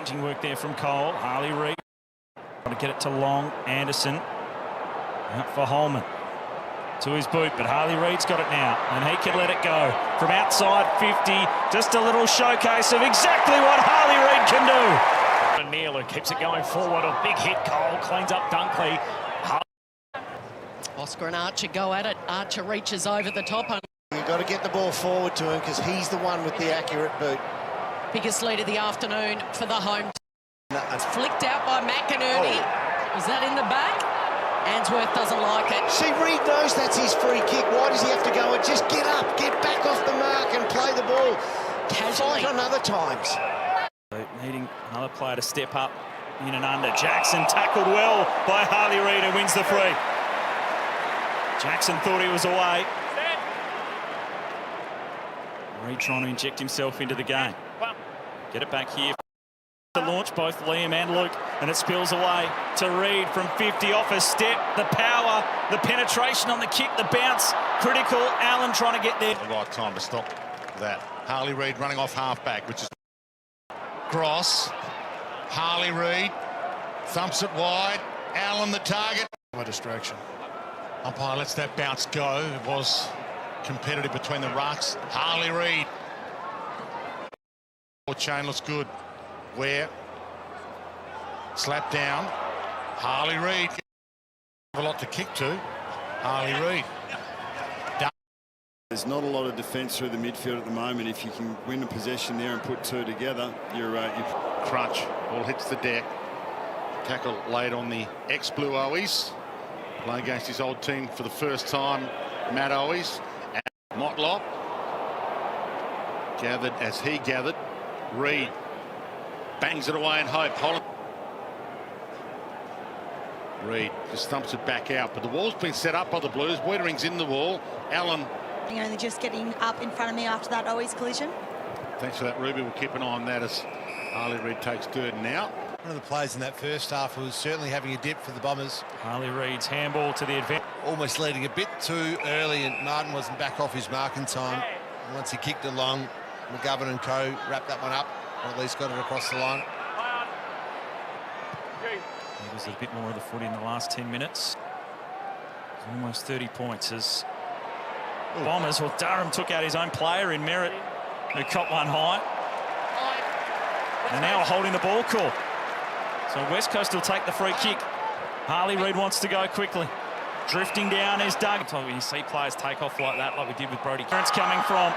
Punching work there from Cole. Harley Reid. Trying to get it to Long. Anderson. Out for Holman. To his boot, but Harley Reid's got it now, and he can let it go. From outside 50, just a little showcase of exactly what Harley Reid can do. Neal, who keeps it going forward. A big hit, Cole cleans up Dunkley. Oscar and Archer go at it. Archer reaches over the top. You've got to get the ball forward to him because he's the one with the accurate boot. Biggest lead of the afternoon for the home. It's flicked out by McInerney. Was that in the back? Answorth doesn't like it. See, Reid knows that's his free kick. Why does he have to go and just get up, get back off the mark and play the ball? Casually. Fight on other times. Needing another player to step up in and under. Jackson tackled well by Harley Reid, who wins the free. Jackson thought he was away. Reid trying to inject himself into the game. Get it back here. To launch both Liam and Luke, and it spills away to Reid from 50 off a step. The power, the penetration on the kick, the bounce, critical. Allen trying to get there. The right time to stop that. Harley Reid running off half-back, which is Gross. Harley Reid thumps it wide. Allen the target. My distraction. Umpire lets that bounce go. It was competitive between the rucks. Harley Reid. Chain looks good. Where slap down. Harley Reid. A lot to kick to. Harley Reid. There's not a lot of defence through the midfield at the moment. If you can win a possession there and put two together, you're Crutch. Ball hits the deck. Tackle laid on the ex-Blue Owies. Playing against his old team for the first time, Matt Owies. And Motlop. Gathered as he gathered. Reid bangs it away in hope. Holland. Reid just thumps it back out, but the wall's been set up by the Blues. Wiedering's in the wall. Allen. Only just getting up in front of me after that Owies collision. Thanks for that, Ruby. We'll keep an eye on that as Harley Reid takes third now. One of the players in that first half who was certainly having a dip for the Bombers. Harley Reid's handball to the advance. Almost leading a bit too early, and Martin wasn't back off his mark in time. And once he kicked it long, McGovern and co wrapped that one up, or at least got it across the line. He was a bit more of the footy in the last 10 minutes. Almost 30 points as Bombers, well, Durham took out his own player in Merritt, who caught one high. And now holding the ball call. So West Coast will take the free kick. Harley Reid wants to go quickly. Drifting down is Doug. When you see players take off like that, like we did with Brody. It's coming from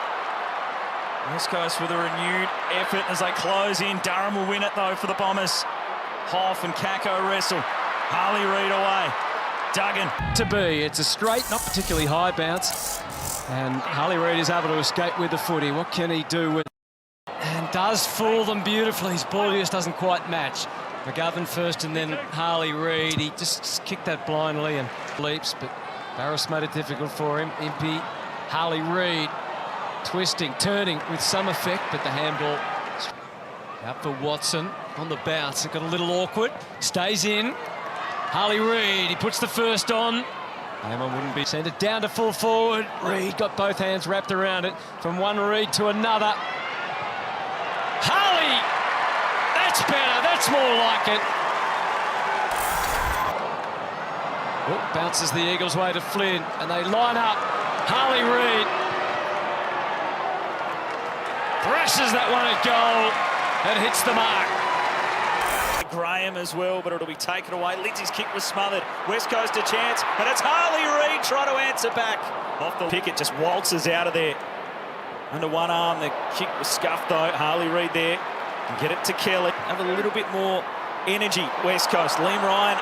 West Coast with a renewed effort as they close in. Durham will win it, though, for the Bombers. Hoff and Kako wrestle. Harley Reid away. Duggan. To be. It's a straight, not particularly high bounce. And Harley Reid is able to escape with the footy. What can he do with it? And does fool them beautifully. His ball just doesn't quite match. McGovern first and then Harley Reid. He just kicked that blindly and leaps, but Barris made it difficult for him. Impey, Harley Reid twisting, turning with some effect, but the handball out for Watson on the bounce. It got a little awkward. Stays in. Harley Reid, he puts the first on. Hammer wouldn't be. Send it down to full forward. Reid got both hands wrapped around it. From one Reid to another. Harley! That's better. That's more like it. Oh, bounces the Eagles' way to Flynn, and they line up. Harley Reid thrashes that one at goal and hits the mark. Graham as well, but it'll be taken away. Lindsay's kick was smothered. West Coast a chance, and it's Harley Reid trying to answer back. Off the kick, it just waltzes out of there. Under one arm, the kick was scuffed though. Harley Reid there. And get it to Kelly. Have a little bit more energy, West Coast. Liam Ryan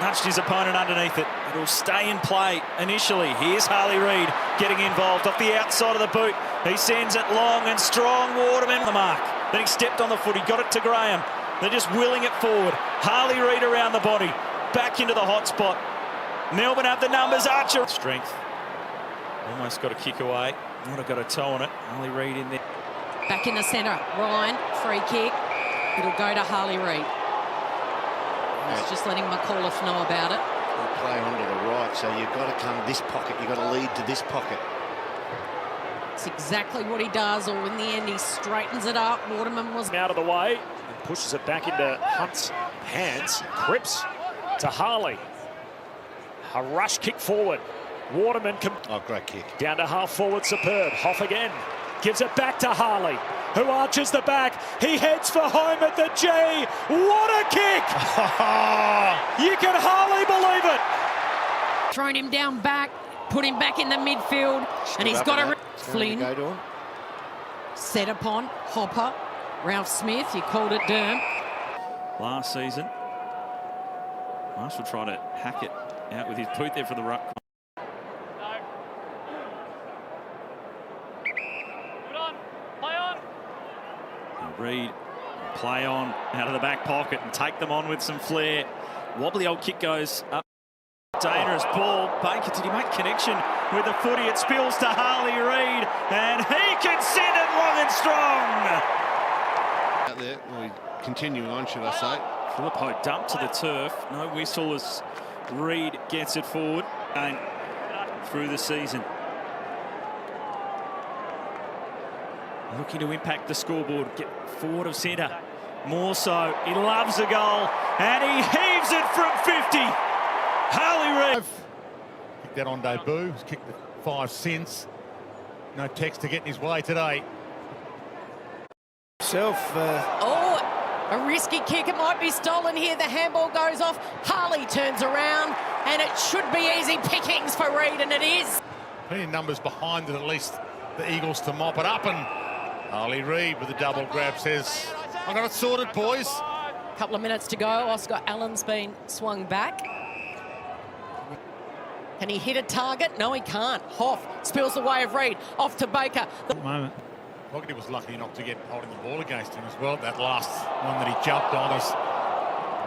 nudged his opponent underneath it. It'll stay in play initially. Here's Harley Reid getting involved off the outside of the boot. He sends it long and strong. Waterman the mark. Then he stepped on the foot. He got it to Graham. They're just wheeling it forward. Harley Reid around the body. Back into the hot spot. Melbourne have the numbers. Archer. Strength. Almost got a kick away. Would have got a toe on it. Harley Reid in there. Back in the centre. Ryan, free kick. It'll go to Harley Reid. He's just letting McAuliffe know about it. You play onto the right, so you've got to come this pocket. You've got to lead to this pocket. It's exactly what he does, or in the end he straightens it up. Waterman was out of the way. Pushes it back into Hunt's hands. Cripps to Harley. A rush kick forward. Waterman great kick. down to half forward, superb. Hoff again. Gives it back to Harley, who arches the back. He heads for home at the G. What a kick! You can hardly believe it. Thrown him down back, put him back in the midfield, and he's got a Flynn. Set upon Hopper. Ralph Smith, he called it Durham. Last season, Marsh would try to hack it out with his boot there for the ruck. Reid play on out of the back pocket and take them on with some flair. Wobbly old kick goes up. Dangerous ball. Baker, did he make connection with the footy? It spills to Harley Reid, and he can send it long and strong. Out there, well, continuing on, should I say. Filippo dumped to the turf. No whistle as Reid gets it forward and through the season. Looking to impact the scoreboard, get forward of centre. More so, he loves a goal, and he heaves it from 50. Harley Reid. Kicked that on debut. He's kicked the 5 since. No text to get in his way today. A risky kick. It might be stolen here. The handball goes off. Harley turns around, and it should be easy pickings for Reid, and it is. Plenty of numbers behind it, at least the Eagles to mop it up, and Harley Reid with a double grab says, I got it sorted, boys. Couple of minutes to go. Oscar Allen's been swung back. Can he hit a target? No, he can't. Hoff spills the way of Reid. Off to Baker. Moment. Fogarty was lucky not to get holding the ball against him as well. That last one that he jumped on us.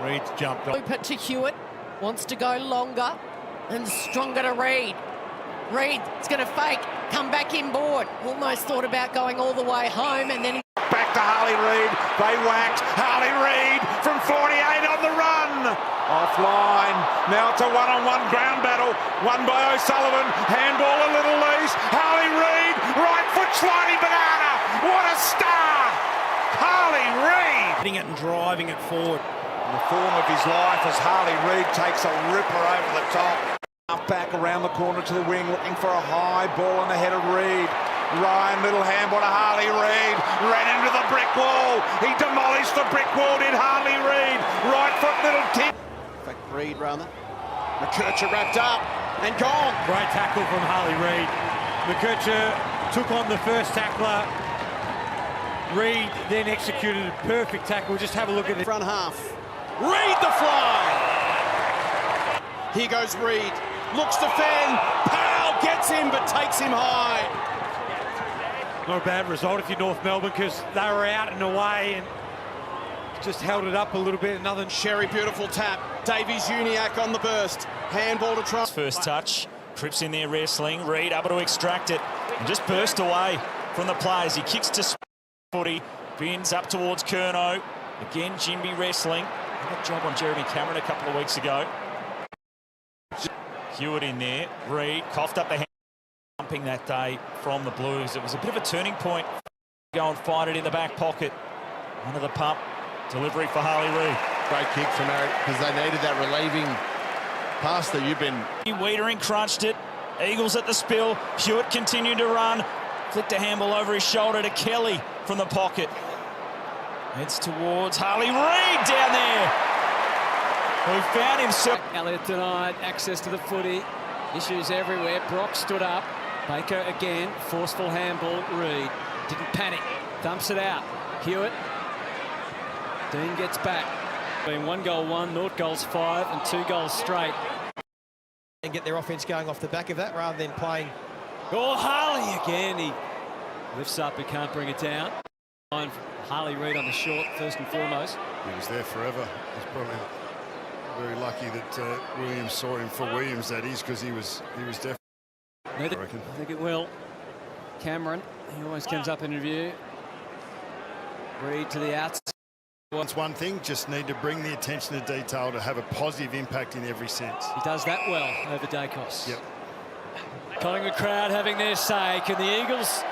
Reid's jumped on. Looper to Hewitt. Wants to go longer and stronger to Reid. Reid is going to fake. Come back inboard. Almost thought about going all the way home, and then he... Back to Harley Reid. They whacked. Harley Reid from 48 on the run. Offline. Now it's a one-on-one ground battle. Won by O'Sullivan. Handball a little loose. Harley Reid. Right foot sliding banana. What a star. Harley Reid. Hitting it and driving it forward. In the form of his life as Harley Reid takes a ripper over the top. Back around the corner to the wing, looking for a high ball on the head of Reid. Ryan, little handball to Harley Reid. Ran into the brick wall. He demolished the brick wall, did Harley Reid. Right foot, little tip. In fact, Reid rather. McKercher wrapped up and gone. Great tackle from Harley Reid. McKercher took on the first tackler. Reid then executed a perfect tackle. Just have a look at the front half. Reid the fly. Here goes Reid. Looks to fend. Powell gets him but takes him high. Not a bad result if you're North Melbourne, because they were out and away and just held it up a little bit. Another Sherry, beautiful tap. Davies Uniacke on the burst. Handball to try. First touch. Cripps in there wrestling. Reid able to extract it and just burst away from the players. He kicks to footy. Bins up towards Curnow. Again, Jimby wrestling. Good job on Jeremy Cameron a couple of weeks ago. Hewitt in there. Reid coughed up the hand. Jumping that day from the Blues. It was a bit of a turning point. Go and find it in the back pocket. Under the pump. Delivery for Harley Reid. Great kick from Eric, because they needed that relieving pass that you've been... Wiedering crunched it. Eagles at the spill. Hewitt continued to run. Flicked a handball over his shoulder to Kelly from the pocket. Heads towards Harley Reid down there. We found himself. Elliott denied access to the footy. Issues everywhere. Brock stood up. Baker again. Forceful handball. Reid didn't panic. Dumps it out. Hewitt. Dean gets back. Been 1 goal 1, North goals 5 and 2 goals straight. And get their offense going off the back of that rather than playing. Oh, Harley again. He lifts up. He can't bring it down. Harley Reid on the short, first and foremost. He was there forever. He's probably very lucky that Williams saw him for Williams, that is, because he was definitely. I think it will. Cameron, he always comes up in review. Reid to the outs. It's one thing, just need to bring the attention to detail to have a positive impact in every sense. He does that well over Dacos. Yep. Collingwood crowd having their say. Can the Eagles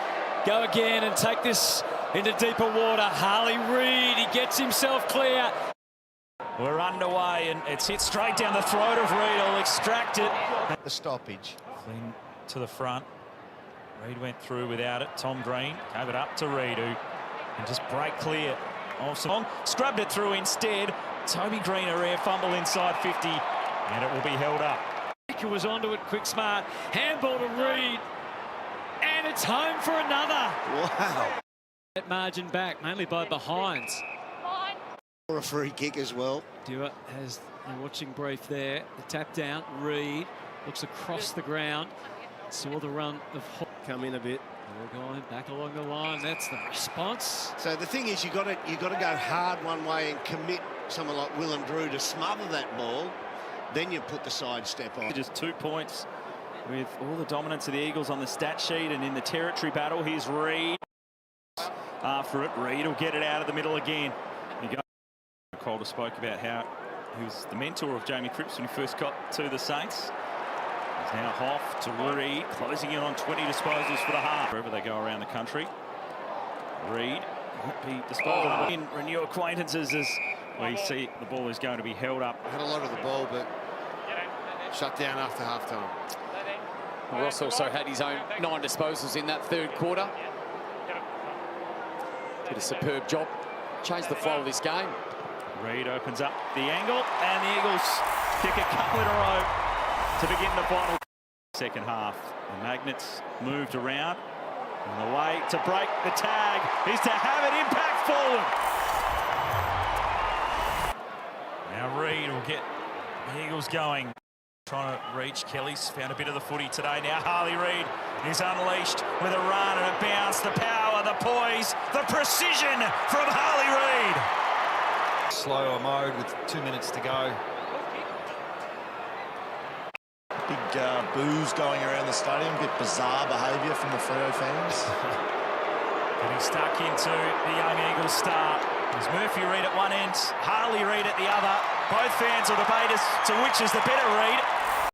go again and take this into deeper water. Harley Reid, he gets himself clear. We're underway, and it's hit straight down the throat of Reid. He'll extract it. The stoppage. Flynn to the front. Reid went through without it. Tom Green gave it up to Reid, who can just break clear. Awesome. Scrubbed it through instead. Toby Green, a rare fumble inside 50, and it will be held up. He was onto it, quick smart. Handball to Reid, and it's home for another. Wow. That margin back, mainly by behinds. For a free kick as well. Dewar has the watching brief there. The tap down. Reid looks across the ground. Saw the run of come in a bit. We're going back along the line. That's the response. So the thing is, you got to go hard one way and commit someone like Will and Drew to smother that ball. Then you put the side step on. Just 2 points with all the dominance of the Eagles on the stat sheet, and in the territory battle, here's Reid. After it, Reid will get it out of the middle again. You go. Calder spoke about how he was the mentor of Jamie Cripps when he first got to the Saints. He's now Hoff to Reid, closing in on 20 disposals for the half. Wherever they go around the country, Reid might be disposal in renew acquaintances as we see the ball is going to be held up. Had a lot of the ball, but shut down after half-time. Ross also had his own 9 disposals in that third quarter. Did a superb job. Changed the flow of this game. Reid opens up the angle, and the Eagles kick a couple in a row to begin the final second half. The Magnets moved around, and the way to break the tag is to have it impact forward. Now Reid will get the Eagles going. Trying to reach. Kelly's found a bit of the footy today. Now Harley Reid is unleashed with a run and a bounce. The power, the poise, the precision from Harley Reid. Slower mode with 2 minutes to go. Big boos going around the stadium. A bit bizarre behaviour from the Freo fans. Getting stuck into the young Eagles star. There's Murphy Reid at one end, Harley Reid at the other. Both fans will debate as to which is the better Reid.